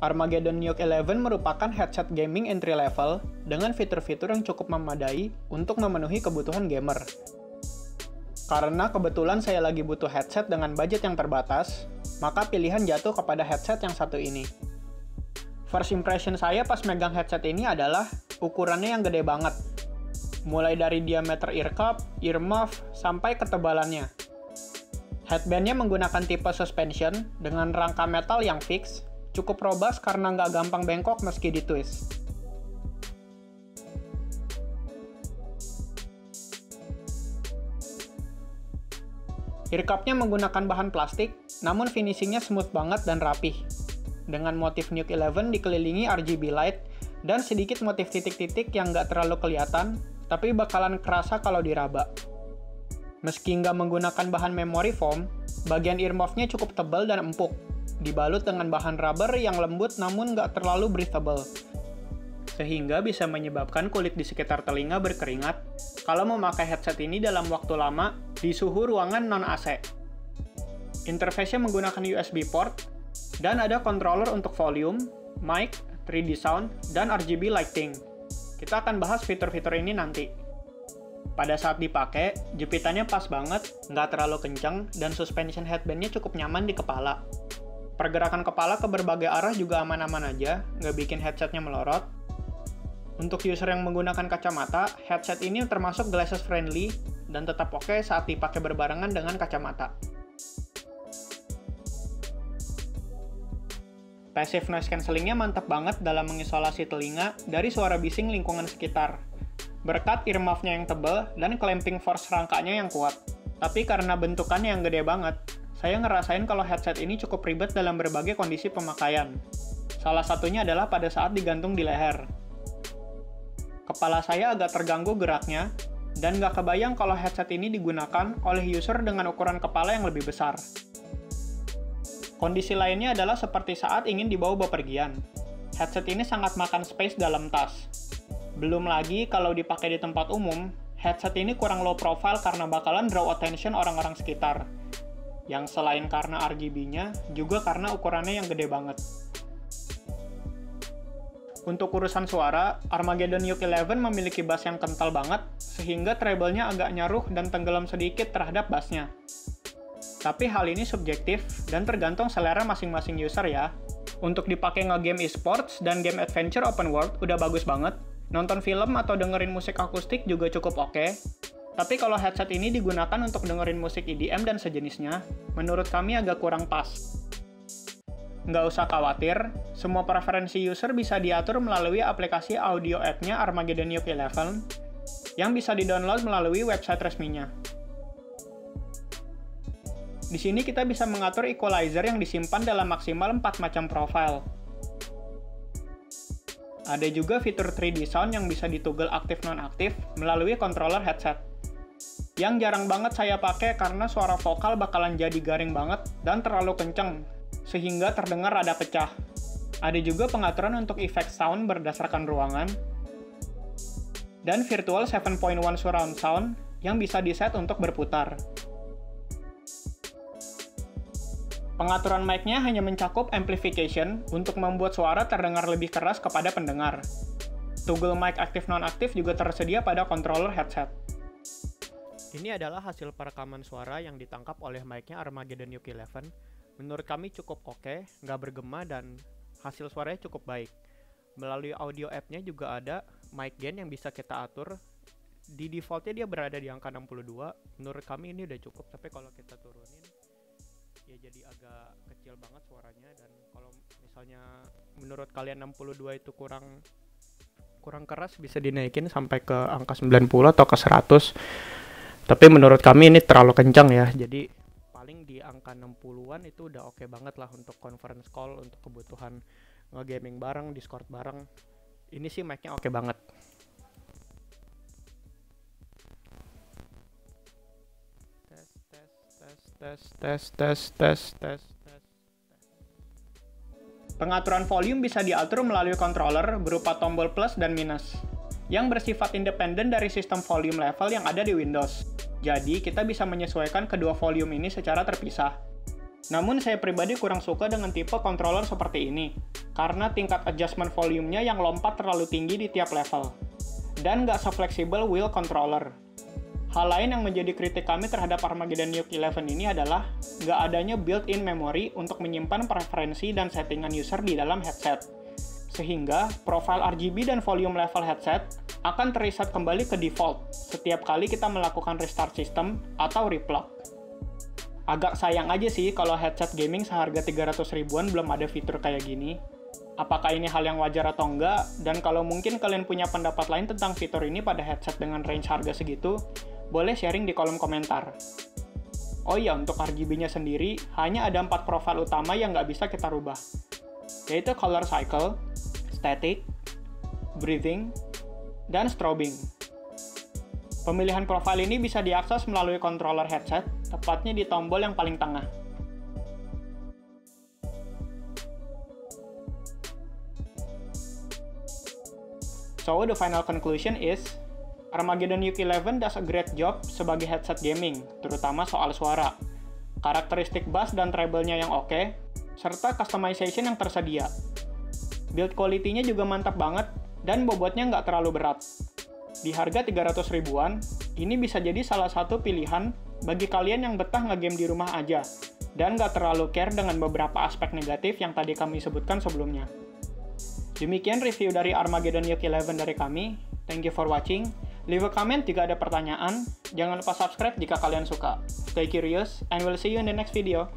Armageddon Nuke 11 merupakan headset gaming entry level dengan fitur-fitur yang cukup memadai untuk memenuhi kebutuhan gamer. Karena kebetulan saya lagi butuh headset dengan budget yang terbatas, maka pilihan jatuh kepada headset yang satu ini. First impression saya pas megang headset ini adalah ukurannya yang gede banget. Mulai dari diameter ear cup, ear muff, sampai ketebalannya. Headbandnya menggunakan tipe suspension dengan rangka metal yang fix, cukup robust karena nggak gampang bengkok meski ditwist. Ear cup-nya menggunakan bahan plastik, namun finishingnya smooth banget dan rapih. Dengan motif Nuke 11 dikelilingi RGB light, dan sedikit motif titik-titik yang nggak terlalu kelihatan, tapi bakalan kerasa kalau diraba. Meski nggak menggunakan bahan memory foam, bagian earmuff-nya cukup tebal dan empuk, dibalut dengan bahan rubber yang lembut namun nggak terlalu breathable, sehingga bisa menyebabkan kulit di sekitar telinga berkeringat kalau memakai headset ini dalam waktu lama di suhu ruangan non-AC. Interface-nya menggunakan USB port, dan ada controller untuk volume, mic, 3D sound, dan RGB lighting. Kita akan bahas fitur-fitur ini nanti. Pada saat dipakai, jepitannya pas banget, nggak terlalu kencang, dan suspension headband-nya cukup nyaman di kepala. Pergerakan kepala ke berbagai arah juga aman-aman aja, nggak bikin headsetnya melorot. Untuk user yang menggunakan kacamata, headset ini termasuk glasses friendly, dan tetap oke saat dipakai berbarengan dengan kacamata. Passive noise cancellingnya mantap banget dalam mengisolasi telinga dari suara bising lingkungan sekitar. Berkat earmuff-nya yang tebal dan clamping force rangkanya yang kuat. Tapi karena bentukannya yang gede banget, saya ngerasain kalau headset ini cukup ribet dalam berbagai kondisi pemakaian. Salah satunya adalah pada saat digantung di leher. Kepala saya agak terganggu geraknya, dan nggak kebayang kalau headset ini digunakan oleh user dengan ukuran kepala yang lebih besar. Kondisi lainnya adalah seperti saat ingin dibawa bepergian. Headset ini sangat makan space dalam tas. Belum lagi kalau dipakai di tempat umum, headset ini kurang low profile karena bakalan draw attention orang-orang sekitar. Yang selain karena RGB-nya, juga karena ukurannya yang gede banget. Untuk urusan suara, Armageddon Nuke 11 memiliki bass yang kental banget, sehingga treble-nya agak nyaruh dan tenggelam sedikit terhadap bass-nya. Tapi hal ini subjektif dan tergantung selera masing-masing user ya. Untuk dipakai nge-game e-sports dan game adventure open world udah bagus banget. Nonton film atau dengerin musik akustik juga cukup oke. Tapi kalau headset ini digunakan untuk dengerin musik EDM dan sejenisnya, menurut kami agak kurang pas. Nggak usah khawatir, semua preferensi user bisa diatur melalui aplikasi audio app-nya Armageddon Nuke 11 yang bisa di-download melalui website resminya. Di sini kita bisa mengatur equalizer yang disimpan dalam maksimal 4 macam profile. Ada juga fitur 3D sound yang bisa ditoggle aktif-nonaktif melalui controller headset. Yang jarang banget saya pakai karena suara vokal bakalan jadi garing banget dan terlalu kenceng, sehingga terdengar rada pecah. Ada juga pengaturan untuk efek sound berdasarkan ruangan, dan virtual 7.1 surround sound yang bisa diset untuk berputar. Pengaturan mic-nya hanya mencakup amplification untuk membuat suara terdengar lebih keras kepada pendengar. Toggle mic aktif-nonaktif juga tersedia pada controller headset. Ini adalah hasil perekaman suara yang ditangkap oleh mic-nya Armageddon Nuke 11. Menurut kami cukup oke, nggak bergema, dan hasil suaranya cukup baik. Melalui audio app-nya juga ada mic gain yang bisa kita atur. Di default-nya dia berada di angka 62. Menurut kami ini udah cukup, tapi kalau kita turunin, ya jadi agak kecil banget suaranya. Dan kalau misalnya menurut kalian 62 itu kurang keras, bisa dinaikin sampai ke angka 90 atau ke 100. Tapi menurut kami ini terlalu kencang ya, jadi paling di angka 60-an itu udah oke banget lah untuk conference call, untuk kebutuhan nge-gaming bareng, Discord bareng. Ini sih mic-nya oke banget. Tes. Pengaturan volume bisa diatur melalui controller berupa tombol plus dan minus, yang bersifat independen dari sistem volume level yang ada di Windows. Jadi, kita bisa menyesuaikan kedua volume ini secara terpisah. Namun saya pribadi kurang suka dengan tipe controller seperti ini, karena tingkat adjustment volume-nya yang lompat terlalu tinggi di tiap level, dan nggak se-fleksibel wheel controller. Hal lain yang menjadi kritik kami terhadap Armageddon Nuke 11 ini adalah nggak adanya built-in memory untuk menyimpan preferensi dan settingan user di dalam headset, sehingga profile RGB dan volume level headset akan terreset kembali ke default setiap kali kita melakukan restart system atau replug. Agak sayang aja sih kalau headset gaming seharga 300 ribuan belum ada fitur kayak gini. Apakah ini hal yang wajar atau enggak? Dan kalau mungkin kalian punya pendapat lain tentang fitur ini pada headset dengan range harga segitu, boleh sharing di kolom komentar. Oh iya, untuk RGB-nya sendiri, hanya ada 4 profil utama yang nggak bisa kita rubah, yaitu color cycle, static, breathing, dan strobing. Pemilihan profil ini bisa diakses melalui controller headset, tepatnya di tombol yang paling tengah. So, the final conclusion is, Armageddon Nuke 11 does a great job sebagai headset gaming, terutama soal suara, karakteristik bass dan treble-nya yang oke, serta customization yang tersedia. Build quality-nya juga mantap banget, dan bobotnya nggak terlalu berat. Di harga 300 ribuan, ini bisa jadi salah satu pilihan bagi kalian yang betah ngegame di rumah aja, dan nggak terlalu care dengan beberapa aspek negatif yang tadi kami sebutkan sebelumnya. Demikian review dari Armageddon Nuke 11 dari kami. Thank you for watching. Leave a comment jika ada pertanyaan. Jangan lupa subscribe jika kalian suka. Stay curious, and we'll see you in the next video.